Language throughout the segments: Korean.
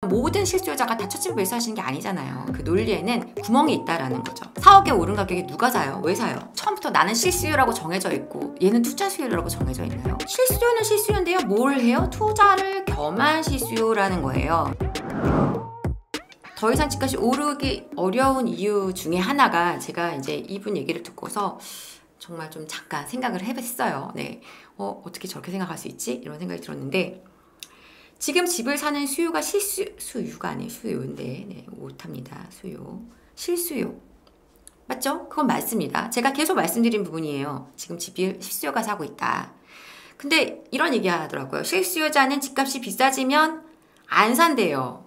모든 실수요자가 다 첫 집을 매수하시는 게 아니잖아요. 그 논리에는 구멍이 있다라는 거죠. 4억에 오른 가격에 누가 사요? 왜 사요? 처음부터 나는 실수요라고 정해져 있고 얘는 투자 수요라고 정해져 있나요? 실수요는 실수요인데요. 뭘 해요? 투자를 겸한 실수요라는 거예요. 더 이상 집값이 오르기 어려운 이유 중에 하나가 제가 이제 이분 얘기를 듣고서 정말 좀 잠깐 생각을 해봤어요. 네, 어떻게 저렇게 생각할 수 있지? 이런 생각이 들었는데 지금 집을 사는 수요가 수요가 아니에요. 수요인데 네, 못합니다. 수요. 실수요. 맞죠? 그건 맞습니다. 제가 계속 말씀드린 부분이에요. 지금 집이 실수요가 사고 있다. 근데 이런 얘기 하더라고요. 실수요자는 집값이 비싸지면 안 산대요.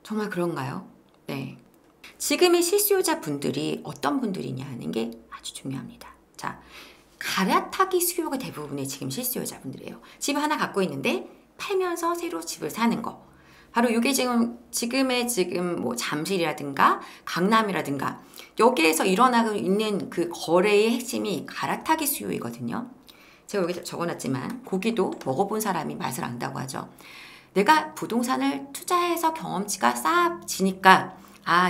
정말 그런가요? 네. 지금의 실수요자 분들이 어떤 분들이냐 하는 게 아주 중요합니다. 자, 갈아타기 수요가 대부분의 지금 실수요자 분들이에요. 집 하나 갖고 있는데 팔면서 새로 집을 사는 거. 바로 이게 지금의 뭐 잠실이라든가 강남이라든가 여기에서 일어나고 있는 그 거래의 핵심이 갈아타기 수요이거든요. 제가 여기 적어놨지만 고기도 먹어본 사람이 맛을 안다고 하죠. 내가 부동산을 투자해서 경험치가 쌓아지니까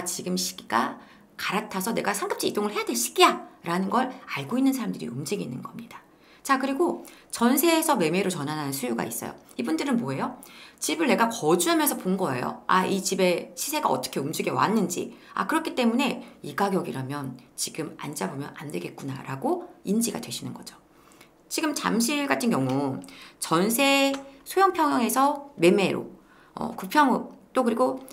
지금 시기가 갈아타서 내가 상급지 이동을 해야 될 시기야 라는 걸 알고 있는 사람들이 움직이는 겁니다. 자, 그리고 전세에서 매매로 전환하는 수요가 있어요. 이분들은 뭐예요? 집을 내가 거주하면서 본 거예요. 이 집의 시세가 어떻게 움직여 왔는지. 그렇기 때문에 이 가격이라면 지금 안 잡으면 안 되겠구나 라고 인지가 되시는 거죠. 지금 잠실 같은 경우 전세 소형평형에서 매매로 구평 또 그리고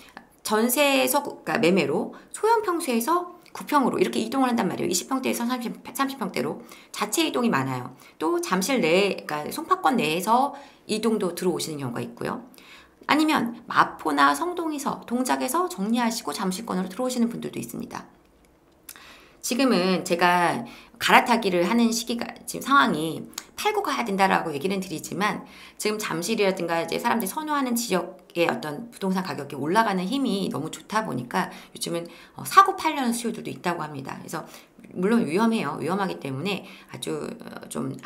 전세에서 그러니까 매매로 소형평수에서 구평으로 이렇게 이동을 한단 말이에요. 20평대에서 30평대로 자체 이동이 많아요. 또 잠실 내 그러니까 송파권 내에서 이동도 들어오시는 경우가 있고요. 아니면 마포나 성동에서 동작에서 정리하시고 잠실권으로 들어오시는 분들도 있습니다. 지금은 제가 갈아타기를 하는 시기가 지금 상황이 팔고 가야 된다라고 얘기는 드리지만 지금 잠실이라든가 이제 사람들이 선호하는 지역의 어떤 부동산 가격이 올라가는 힘이 너무 좋다 보니까 요즘은 사고 팔려는 수요들도 있다고 합니다. 그래서 물론 위험해요. 위험하기 때문에 아주 좀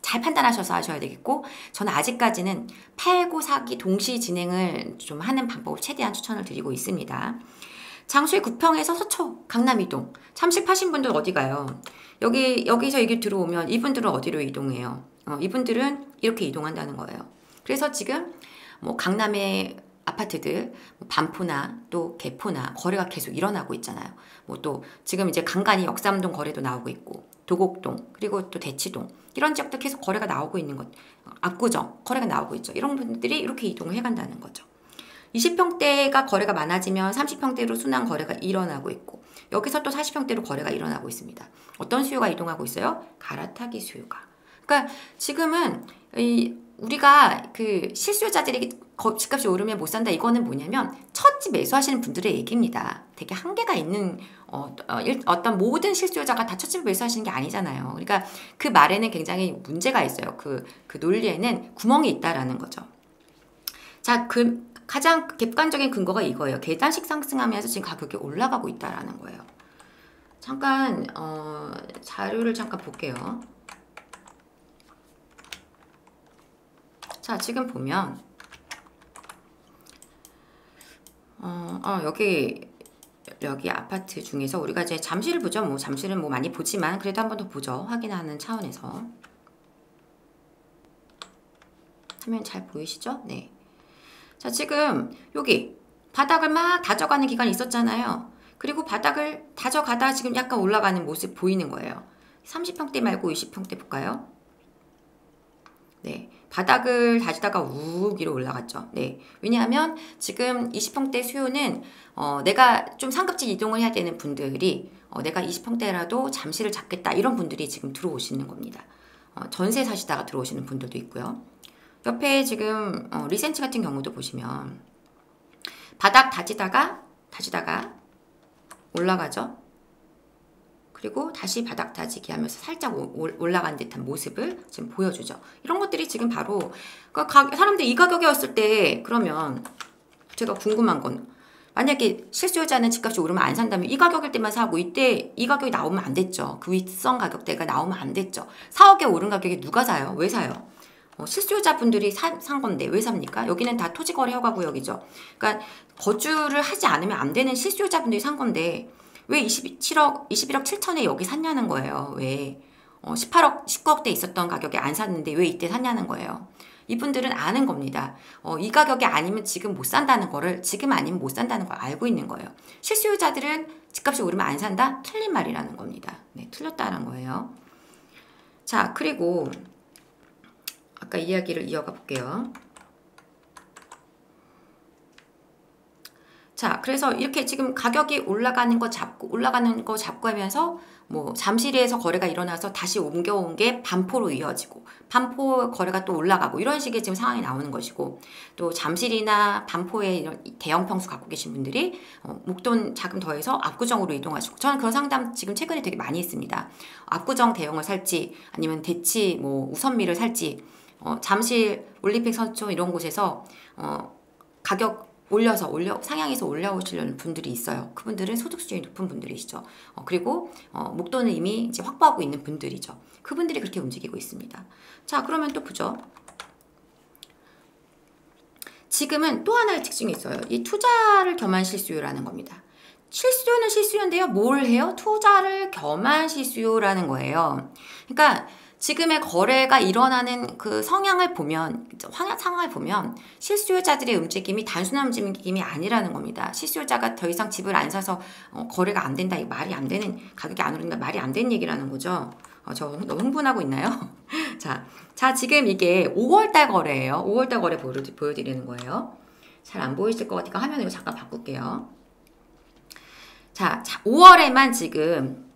잘 판단하셔서 하셔야 되겠고 저는 아직까지는 팔고 사기 동시 진행을 좀 하는 방법을 최대한 추천을 드리고 있습니다. 장수의 구평에서 서초, 강남 이동. 잠실 파신 분들 어디 가요? 여기서 여기 들어오면 이분들은 어디로 이동해요? 이분들은 이렇게 이동한다는 거예요. 그래서 지금 뭐 강남의 아파트들, 반포나 또 개포나 거래가 계속 일어나고 있잖아요. 뭐 또 지금 이제 간간히 역삼동 거래도 나오고 있고 도곡동 그리고 또 대치동 이런 지역도 계속 거래가 나오고 있는 것, 압구정 거래가 나오고 있죠. 이런 분들이 이렇게 이동을 해간다는 거죠. 20평대가 거래가 많아지면 30평대로 순환 거래가 일어나고 있고 여기서 또 40평대로 거래가 일어나고 있습니다. 어떤 수요가 이동하고 있어요? 갈아타기 수요가. 그러니까 지금은 우리가 그 실수요자들이 집값이 오르면 못 산다 이거는 뭐냐면 첫 집 매수하시는 분들의 얘기입니다. 되게 한계가 있는 어떤 모든 실수요자가 다 첫 집을 매수하시는 게 아니잖아요. 그러니까 그 말에는 굉장히 문제가 있어요. 그 논리에는 구멍이 있다라는 거죠. 자, 가장 객관적인 근거가 이거예요. 계단식 상승하면서 지금 가격이 올라가고 있다라는 거예요. 잠깐 자료를 잠깐 볼게요. 자, 지금 보면 여기 아파트 중에서 우리가 이제 잠실을 보죠. 뭐 잠실은 뭐 많이 보지만 그래도 한 번 더 보죠. 확인하는 차원에서. 화면 잘 보이시죠? 네. 자, 지금 여기 바닥을 막 다져가는 기간이 있었잖아요. 그리고 바닥을 다져가다 지금 약간 올라가는 모습 보이는 거예요. 30평대 말고 20평대 볼까요? 네, 바닥을 다지다가 욱 위로 올라갔죠. 네, 왜냐하면 지금 20평대 수요는 내가 좀 상급지 이동을 해야 되는 분들이 내가 20평대라도 잠시를 잡겠다 이런 분들이 지금 들어오시는 겁니다. 전세 사시다가 들어오시는 분들도 있고요. 옆에 지금 리센치 같은 경우도 보시면 바닥 다지다가 올라가죠. 그리고 다시 바닥 다지기 하면서 살짝 올라간 듯한 모습을 지금 보여주죠. 이런 것들이 지금 바로 사람들이 이 가격이었을 때 그러면 제가 궁금한 건 만약에 실수요자는 집값이 오르면 안 산다면 이 가격일 때만 사고 이때 이 가격이 나오면 안 됐죠. 그 윗선 가격대가 나오면 안 됐죠. 4억에 오른 가격에 누가 사요? 왜 사요? 실수요자분들이 산 건데 왜 삽니까? 여기는 다 토지거래 허가구역이죠. 그러니까 거주를 하지 않으면 안 되는 실수요자분들이 산 건데 왜 21억 7천에 여기 샀냐는 거예요. 왜 18억, 19억대 있었던 가격에 안 샀는데 왜 이때 샀냐는 거예요. 이분들은 아는 겁니다. 이 가격이 아니면 지금 못 산다는 거를, 지금 아니면 못 산다는 걸 알고 있는 거예요. 실수요자들은 집값이 오르면 안 산다? 틀린 말이라는 겁니다. 네, 틀렸다는 거예요. 자, 그리고 아까 이야기를 이어가 볼게요. 자, 그래서 이렇게 지금 가격이 올라가는 거 잡고 하면서 뭐 잠실에서 거래가 일어나서 다시 옮겨온 게 반포로 이어지고 반포 거래가 또 올라가고 이런 식의 지금 상황이 나오는 것이고, 또 잠실이나 반포에 이런 대형 평수 갖고 계신 분들이 목돈 자금 더해서 압구정으로 이동하시고, 저는 그런 상담 지금 최근에 되게 많이 했습니다. 압구정 대형을 살지 아니면 대치 뭐 우선미를 살지, 잠실 올림픽 선촌 이런 곳에서 가격 상향해서 올려오시려는 분들이 있어요. 그분들은 소득 수준이 높은 분들이시죠. 그리고 목돈을 이미 이제 확보하고 있는 분들이죠. 그분들이 그렇게 움직이고 있습니다. 자, 그러면 또 보죠. 지금은 또 하나의 특징이 있어요. 이 투자를 겸한 실수요라는 겁니다. 실수요는 실수요인데요. 뭘 해요? 투자를 겸한 실수요라는 거예요. 그러니까 지금의 거래가 일어나는 그 상황을 보면 실수요자들의 움직임이 단순한 움직임이 아니라는 겁니다. 실수요자가 더 이상 집을 안 사서 거래가 안 된다, 이 말이 안 되는, 가격이 안 오른다, 말이 안 되는 얘기라는 거죠. 저 너무 흥분하고 있나요? 자, 지금 이게 5월달 거래예요. 5월달 거래 보여드리는 거예요. 잘 안 보이실 것 같으니까 화면을 잠깐 바꿀게요. 자, 5월에만 지금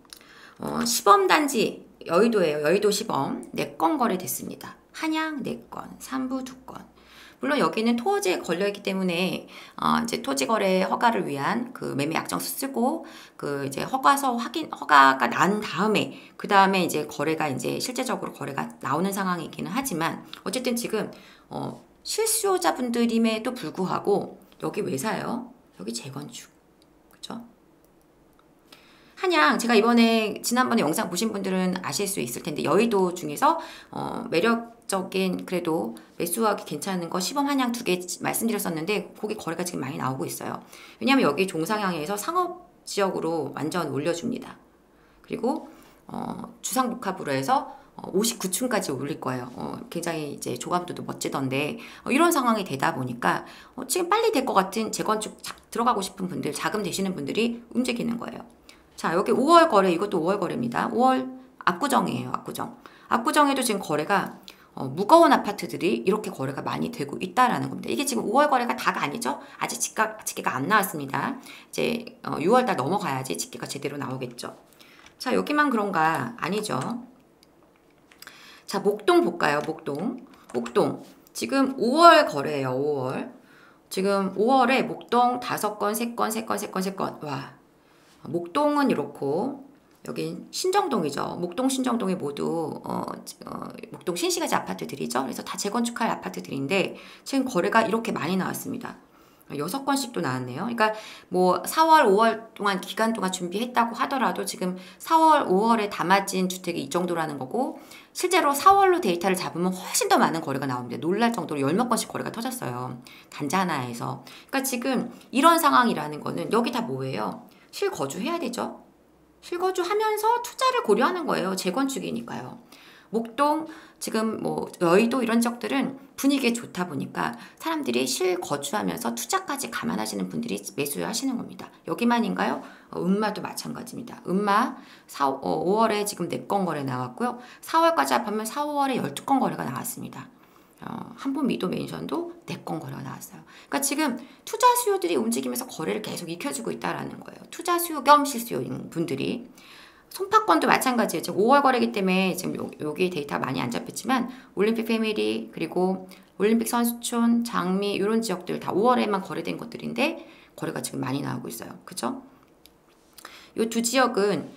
시범단지 여의도예요. 여의도 시범 4건 거래됐습니다. 한양 4건, 삼부 2건. 물론 여기는 토지에 걸려있기 때문에 이제 토지 거래 허가를 위한 그 매매 약정서 쓰고 그 이제 허가가 난 다음에 그 다음에 이제 거래가 이제 실제적으로 거래가 나오는 상황이기는 하지만, 어쨌든 지금 실수요자분들임에도 불구하고 여기 왜 사요? 여기 재건축, 그죠? 한양, 제가 지난번에 영상 보신 분들은 아실 수 있을 텐데, 여의도 중에서 매력적인, 그래도 매수하기 괜찮은 거 시범 한양 2개 말씀드렸었는데, 거기 거래가 지금 많이 나오고 있어요. 왜냐하면 여기 종상향에서 상업지역으로 완전 올려줍니다. 그리고 주상복합으로 해서 59층까지 올릴 거예요. 굉장히 이제 조감도도 멋지던데, 이런 상황이 되다 보니까 지금 빨리 될 것 같은 재건축 들어가고 싶은 분들, 자금 되시는 분들이 움직이는 거예요. 자, 여기 5월 거래, 이것도 5월 거래입니다. 5월 압구정이에요. 압구정에도 지금 거래가 무거운 아파트들이 이렇게 거래가 많이 되고 있다라는 겁니다. 이게 지금 5월 거래가 다가 아니죠. 아직 집계가 안 나왔습니다. 이제 6월달 넘어가야지 집계가 제대로 나오겠죠. 자, 여기만 그런가? 아니죠. 자, 목동 볼까요? 목동 지금 5월 거래예요. 5월 지금 5월에 목동 5건, 3건. 와, 목동은 이렇고, 여긴 신정동이죠. 목동, 신정동이 모두 목동 신시가지 아파트들이죠. 그래서 다 재건축할 아파트들인데 지금 거래가 이렇게 많이 나왔습니다. 6건씩도 나왔네요. 그러니까 뭐 4월, 5월 동안 기간 동안 준비했다고 하더라도 지금 4월, 5월에 담아진 주택이 이 정도라는 거고, 실제로 4월로 데이터를 잡으면 훨씬 더 많은 거래가 나옵니다. 놀랄 정도로 10몇 건씩 거래가 터졌어요. 단지 하나에서. 그러니까 지금 이런 상황이라는 거는 여기 다 뭐예요? 실거주해야 되죠. 실거주하면서 투자를 고려하는 거예요. 재건축이니까요. 목동, 지금 뭐 여의도 이런 지역들은 분위기가 좋다 보니까 사람들이 실거주하면서 투자까지 감안하시는 분들이 매수하시는 겁니다. 여기만인가요? 음마도 마찬가지입니다. 음마 5월에 지금 4건 거래 나왔고요. 4월까지 합하면 4, 5월에 12건 거래가 나왔습니다. 한번 미도 맨션도 4건 거래가 나왔어요. 그러니까 지금 투자 수요들이 움직이면서 거래를 계속 익혀주고 있다라는 거예요. 투자 수요 겸 실수요인 분들이. 송파권도 마찬가지예요. 지금 5월 거래이기 때문에 지금 여기 데이터 많이 안 잡혔지만, 올림픽 패밀리, 그리고 올림픽 선수촌, 장미 이런 지역들 다 5월에만 거래된 것들인데 거래가 지금 많이 나오고 있어요. 그죠? 이 두 지역은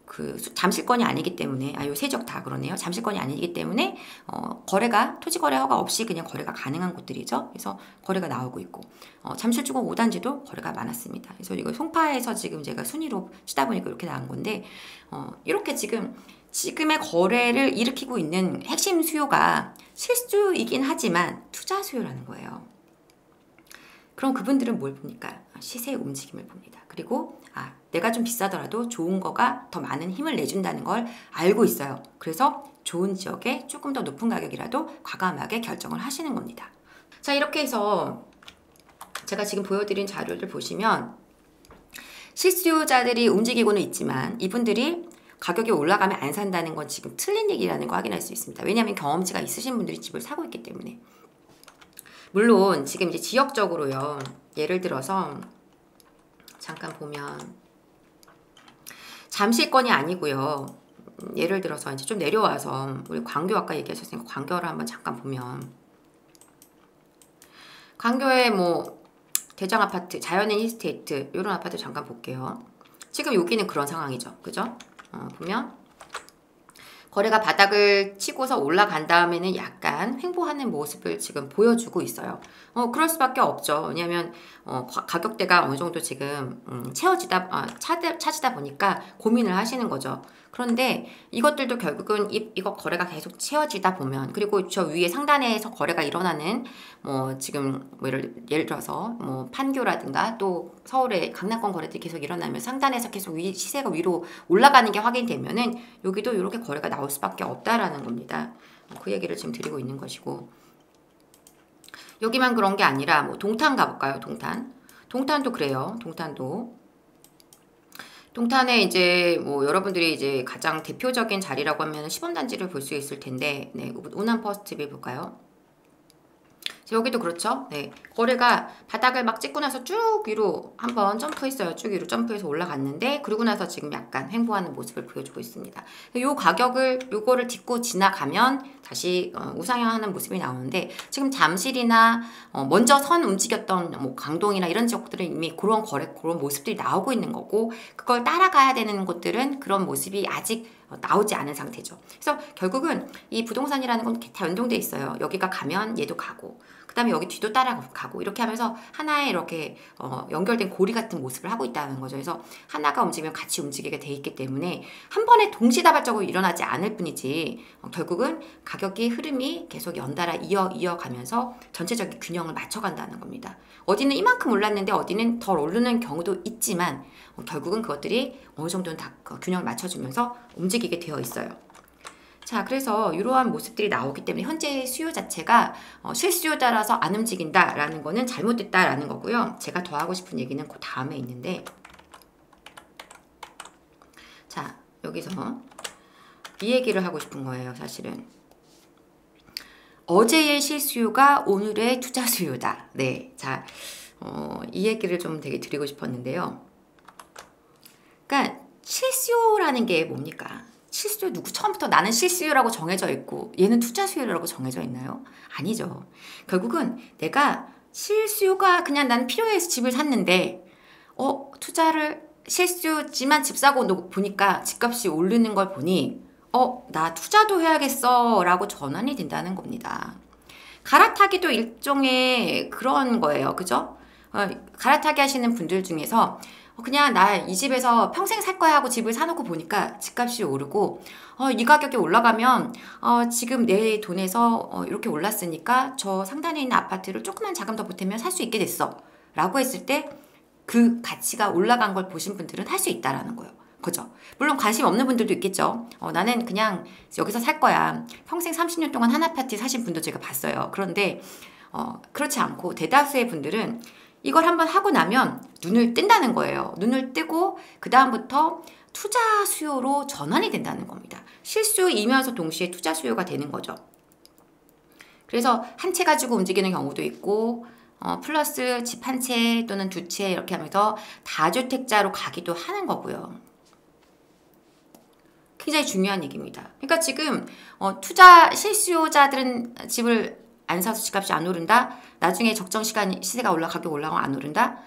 그 잠실권이 아니기 때문에, 요 세 지역 다 그러네요. 잠실권이 아니기 때문에 거래가, 토지거래 허가 없이 그냥 거래가 가능한 곳들이죠. 그래서 거래가 나오고 있고, 잠실주공 5단지도 거래가 많았습니다. 그래서 이거 송파에서 지금 제가 순위로 치다 보니까 이렇게 나온 건데, 이렇게 지금 지금의 거래를 일으키고 있는 핵심 수요가 실수이긴 하지만 투자 수요라는 거예요. 그럼 그분들은 뭘 봅니까? 시세의 움직임을 봅니다. 그리고 내가 좀 비싸더라도 좋은 거가 더 많은 힘을 내준다는 걸 알고 있어요. 그래서 좋은 지역에 조금 더 높은 가격이라도 과감하게 결정을 하시는 겁니다. 자, 이렇게 해서 제가 지금 보여드린 자료를 보시면 실수요자들이 움직이고는 있지만 이분들이 가격이 올라가면 안 산다는 건 지금 틀린 얘기라는 거 확인할 수 있습니다. 왜냐하면 경험치가 있으신 분들이 집을 사고 있기 때문에. 물론 지금 이제 지역적으로요. 예를 들어서 잠깐 보면 잠실권이 아니고요. 예를 들어서 이제 좀 내려와서 우리 광교 아까 얘기하셨으니까 광교를 한번 잠깐 보면 광교에 뭐 대장아파트, 자연인 힐스테이트 이런 아파트 잠깐 볼게요. 지금 여기는 그런 상황이죠. 그죠? 보면 거래가 바닥을 치고서 올라간 다음에는 약간 횡보하는 모습을 지금 보여주고 있어요. 그럴 수밖에 없죠. 왜냐하면 가격대가 어느 정도 지금 차지다 보니까 고민을 하시는 거죠. 그런데 이것들도 결국은 이거 거래가 계속 채워지다 보면, 그리고 저 위에 상단에서 거래가 일어나는 지금 예를 들어서 판교라든가 또 서울의 강남권 거래들이 계속 일어나면 상단에서 계속 시세가 위로 올라가는 게 확인되면은 여기도 이렇게 거래가 나올 수밖에 없다라는 겁니다. 그 얘기를 지금 드리고 있는 것이고, 여기만 그런 게 아니라 동탄 가볼까요? 동탄도 그래요. 동탄에 이제 여러분들이 이제 가장 대표적인 자리라고 하면 시범단지를 볼 수 있을 텐데, 네, 우남 퍼스트빌 볼까요? 여기도 그렇죠. 네, 거래가 바닥을 막 찍고 나서 쭉 위로 한번 점프했어요. 쭉 위로 점프해서 올라갔는데, 그러고 나서 지금 약간 횡보하는 모습을 보여주고 있습니다. 요 가격을 요거를 딛고 지나가면 다시 우상향하는 모습이 나오는데, 지금 잠실이나 먼저 선 움직였던 강동이나 이런 지역들은 이미 그런 모습들이 나오고 있는 거고, 그걸 따라가야 되는 곳들은 그런 모습이 아직 나오지 않은 상태죠. 그래서 결국은 이 부동산이라는 건 다 연동돼 있어요. 여기가 가면 얘도 가고, 그 다음에 여기 뒤도 따라가고, 이렇게 하면서 하나의 이렇게 연결된 고리 같은 모습을 하고 있다는 거죠. 그래서 하나가 움직이면 같이 움직이게 돼 있기 때문에 한 번에 동시다발적으로 일어나지 않을 뿐이지, 결국은 가격의 흐름이 계속 연달아 이어가면서 전체적인 균형을 맞춰간다는 겁니다. 어디는 이만큼 올랐는데 어디는 덜 오르는 경우도 있지만 결국은 그것들이 어느 정도는 다 균형을 맞춰주면서 움직이게 되어 있어요. 자, 그래서 이러한 모습들이 나오기 때문에 현재 수요 자체가 실수요자라서 안 움직인다라는 거는 잘못됐다라는 거고요. 제가 더 하고 싶은 얘기는 그 다음에 있는데, 자, 여기서 이 얘기를 하고 싶은 거예요. 사실은 어제의 실수요가 오늘의 투자 수요다. 네, 자, 이 얘기를 좀 되게 드리고 싶었는데요. 그러니까 실수요라는 게 뭡니까? 실수요 처음부터 나는 실수요라고 정해져 있고 얘는 투자 수요라고 정해져 있나요? 아니죠. 결국은 내가 실수요가 그냥 난 필요해서 집을 샀는데 투자를 실수요지만 집 사고 보니까 집값이 오르는 걸 보니 나 투자도 해야겠어 라고 전환이 된다는 겁니다. 갈아타기도 일종의 그런 거예요. 그죠? 갈아타기 하시는 분들 중에서 그냥 나 이 집에서 평생 살 거야 하고 집을 사놓고 보니까 집값이 오르고 이 가격이 올라가면 지금 내 돈에서 이렇게 올랐으니까 저 상단에 있는 아파트를 조금만 자금 더 보태면 살 수 있게 됐어 라고 했을 때 그 가치가 올라간 걸 보신 분들은 할 수 있다라는 거예요. 그죠? 물론 관심 없는 분들도 있겠죠. 나는 그냥 여기서 살 거야. 평생 30년 동안 한 아파트 사신 분도 제가 봤어요. 그런데 그렇지 않고 대다수의 분들은 이걸 한번 하고 나면 눈을 뜬다는 거예요. 눈을 뜨고 그 다음부터 투자 수요로 전환이 된다는 겁니다. 실수이면서 동시에 투자 수요가 되는 거죠. 그래서 한 채 가지고 움직이는 경우도 있고 플러스 집 한 채 또는 두 채 이렇게 하면서 다주택자로 가기도 하는 거고요. 굉장히 중요한 얘기입니다. 그러니까 지금 투자 실수요자들은 집을 안 사서 집값이 안 오른다. 나중에 적정 시간 시세가 가격이 올라가면 안 오른다.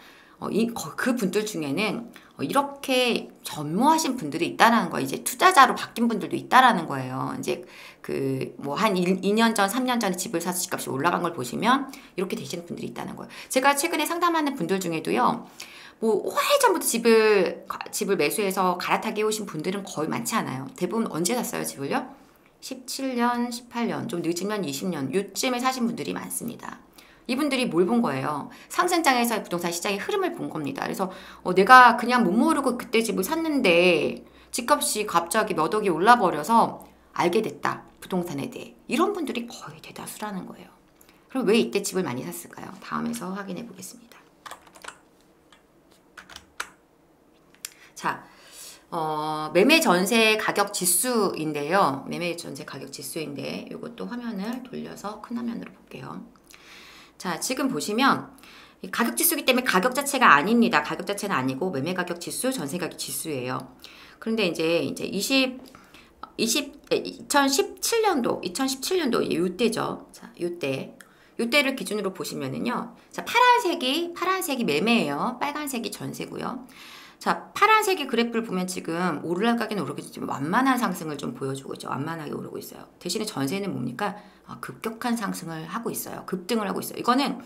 그 분들 중에는 이렇게 전무하신 분들이 있다라는 거, 이제 투자자로 바뀐 분들도 있다라는 거예요. 이제 그 뭐 한 2년 전, 3년 전에 집을 사서 집값이 올라간 걸 보시면 이렇게 되시는 분들이 있다는 거예요. 제가 최근에 상담하는 분들 중에도요, 뭐 오래전부터 집을 매수해서 갈아타게 해오신 분들은 거의 많지 않아요. 대부분 언제 샀어요, 집을요? 17년, 18년, 좀 늦으면 20년 요쯤에 사신 분들이 많습니다. 이분들이 뭘 본 거예요? 상승장에서 부동산 시장의 흐름을 본 겁니다. 그래서 내가 그냥 못 모르고 그때 집을 샀는데 집값이 갑자기 몇 억이 올라버려서 알게 됐다. 부동산에 대해. 이런 분들이 거의 대다수라는 거예요. 그럼 왜 이때 집을 많이 샀을까요? 다음에서 확인해 보겠습니다. 자, 매매 전세 가격 지수인데요. 매매 전세 가격 지수인데 이것도 화면을 돌려서 큰 화면으로 볼게요. 자, 지금 보시면 가격 지수이기 때문에 가격 자체가 아닙니다. 가격 자체는 아니고 매매 가격 지수, 전세 가격 지수예요. 그런데 이제 2017년도 이때죠. 자, 요때를 기준으로 보시면은요. 자, 파란색이 매매예요. 빨간색이 전세고요. 자, 파란색의 그래프를 보면 지금 올라가긴 오르겠지만 완만한 상승을 좀 보여주고 있죠. 완만하게 오르고 있어요. 대신에 전세는 뭡니까? 급격한 상승을 하고 있어요. 급등을 하고 있어요. 이거는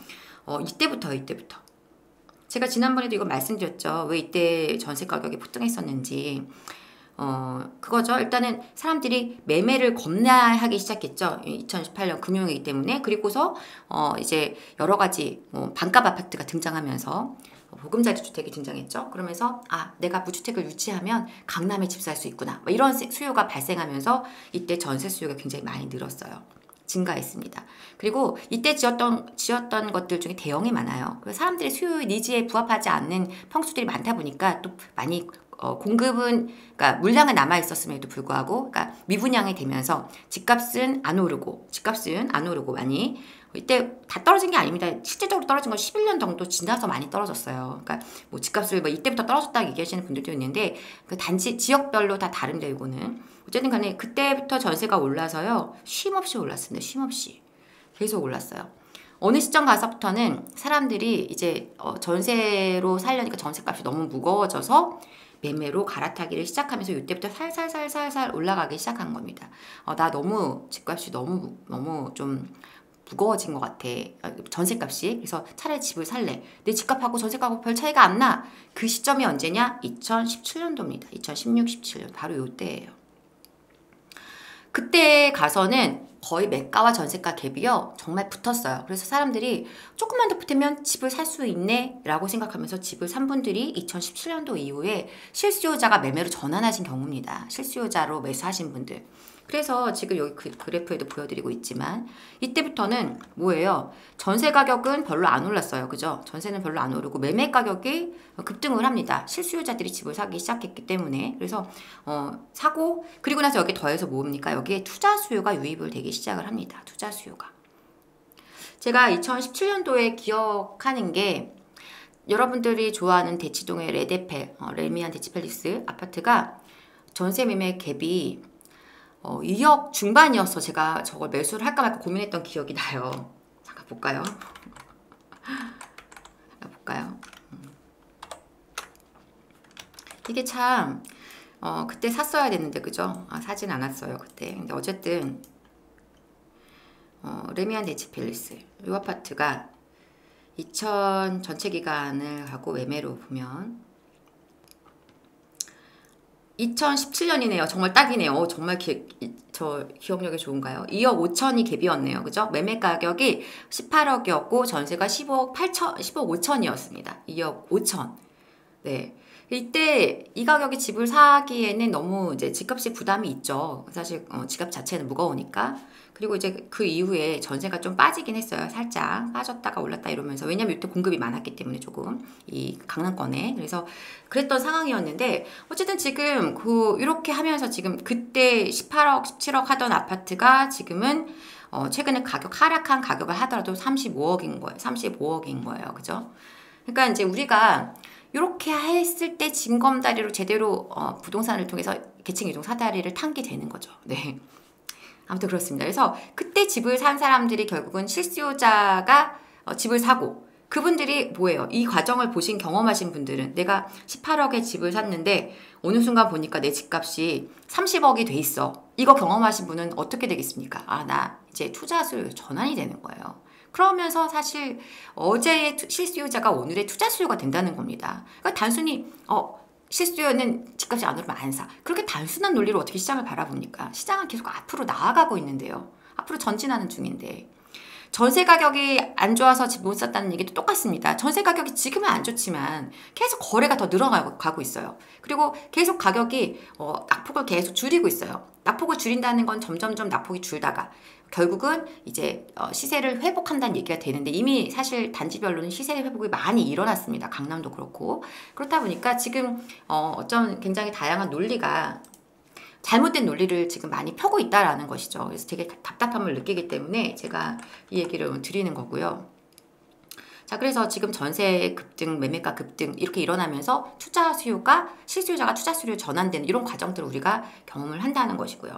이때부터. 제가 지난번에도 이거 말씀드렸죠. 왜 이때 전세 가격이 폭등했었는지. 그거죠. 일단은 사람들이 매매를 겁나하기 시작했죠. 2018년 금융위기 때문에. 그리고서 이제 여러 가지 반값 아파트가 등장하면서 보금자리 주택이 등장했죠. 그러면서 내가 무주택을 유치하면 강남에 집 살 수 있구나. 이런 수요가 발생하면서 이때 전세 수요가 굉장히 많이 늘었어요. 증가했습니다. 그리고 이때 지었던 것들 중에 대형이 많아요. 사람들의 수요의 니즈에 부합하지 않는 평수들이 많다 보니까 또 많이 공급은, 그러니까 물량은 남아 있었음에도 불구하고, 그러니까 미분양이 되면서 집값은 안 오르고 많이. 이때 다 떨어진 게 아닙니다. 실제적으로 떨어진 건 11년 정도 지나서 많이 떨어졌어요. 그러니까 뭐 집값을 이때부터 떨어졌다고 얘기하시는 분들도 있는데, 그 단지 지역별로 다 다른데 이거는. 어쨌든 간에 그때부터 전세가 올라서요. 쉼없이 올랐습니다. 쉼없이. 계속 올랐어요. 어느 시점 가서부터는 사람들이 이제 전세로 살려니까 전세값이 너무 무거워져서 매매로 갈아타기를 시작하면서 이때부터 살살 올라가기 시작한 겁니다. 나 너무 집값이 너무 좀 무거워진 것 같아. 전세값이. 그래서 차라리 집을 살래. 내 집값하고 전세값하고 별 차이가 안 나. 그 시점이 언제냐? 2017년도입니다. 2016, 17년. 바로 요때예요. 그때 가서는 거의 매가와 전세가 갭이요. 정말 붙었어요. 그래서 사람들이 조금만 더 붙으면 집을 살 수 있네 라고 생각하면서 집을 산 분들이 2017년도 이후에 실수요자가 매매로 전환하신 경우입니다. 실수요자로 매수하신 분들. 그래서 지금 여기 그래프에도 보여드리고 있지만 이때부터는 뭐예요? 전세 가격은 별로 안 올랐어요. 그죠? 전세는 별로 안 오르고 매매 가격이 급등을 합니다. 실수요자들이 집을 사기 시작했기 때문에. 그래서 사고 그리고 나서 여기 더해서 뭡니까? 여기에 투자 수요가 유입을 되기 시작을 합니다. 투자 수요가. 제가 2017년도에 기억하는 게 여러분들이 좋아하는 대치동의 레미안 대치팰리스 아파트가 전세 매매 갭이 2억 중반이어서 제가 저걸 매수를 할까 말까 고민했던 기억이 나요. 잠깐 볼까요? 이게 참 그때 샀어야 됐는데 그죠? 사진 않았어요 그때. 근데 어쨌든 레미안 대치팰리스 이 아파트가 2000 전체 기간을 하고 매매로 보면 2017년이네요. 정말 딱이네요. 정말 저 기억력이 좋은가요? 2억 5천이 갭이었네요. 그죠? 매매 가격이 18억이었고 전세가 15억 5천이었습니다. 2억 5천. 네. 이때 이 가격에 집을 사기에는 너무 이제 집값이 부담이 있죠. 사실 집값 자체는 무거우니까. 그리고 이제 그 이후에 전세가 좀 빠지긴 했어요. 살짝 빠졌다가 올랐다 이러면서. 왜냐면 이때 공급이 많았기 때문에 조금 이 강남권에. 그래서 그랬던 상황이었는데 어쨌든 지금 이렇게 하면서 지금 그때 18억 17억 하던 아파트가 지금은 최근에 하락한 가격을 하더라도 35억인 거예요. 35억인 거예요. 그죠? 그러니까 이제 우리가 이렇게 했을 때 징검다리로 제대로 부동산을 통해서 계층 이동 사다리를 탄 게 되는 거죠. 네. 아무튼 그렇습니다. 그래서 그때 집을 산 사람들이 결국은 실수요자가 집을 사고 그분들이 뭐예요? 이 과정을 보신 경험하신 분들은 내가 18억에 집을 샀는데 어느 순간 보니까 내 집값이 30억이 돼 있어. 이거 경험하신 분은 어떻게 되겠습니까? 아, 나 이제 투자 수요 전환이 되는 거예요. 그러면서 사실 어제의 실수요자가 오늘의 투자 수요가 된다는 겁니다. 그러니까 단순히 실수요는 집값이 안 오르면 안 사. 그렇게 단순한 논리로 어떻게 시장을 바라봅니까? 시장은 계속 앞으로 나아가고 있는데요. 앞으로 전진하는 중인데. 전세 가격이 안 좋아서 집 못 샀다는 얘기도 똑같습니다. 전세 가격이 지금은 안 좋지만 계속 거래가 더 늘어가고 있어요. 그리고 계속 가격이 낙폭을 계속 줄이고 있어요. 낙폭을 줄인다는 건 점점점 낙폭이 줄다가 결국은 이제 시세를 회복한다는 얘기가 되는데 이미 사실 단지별로는 시세 회복이 많이 일어났습니다. 강남도 그렇고. 그렇다 보니까 지금 어떤 굉장히 다양한 논리가 잘못된 논리를 지금 많이 펴고 있다라는 것이죠. 그래서 되게 답답함을 느끼기 때문에 제가 이 얘기를 드리는 거고요. 자, 그래서 지금 전세 급등, 매매가 급등 이렇게 일어나면서 투자 수요가 실수요자가 투자 수요로 전환되는 이런 과정들을 우리가 경험을 한다는 것이고요.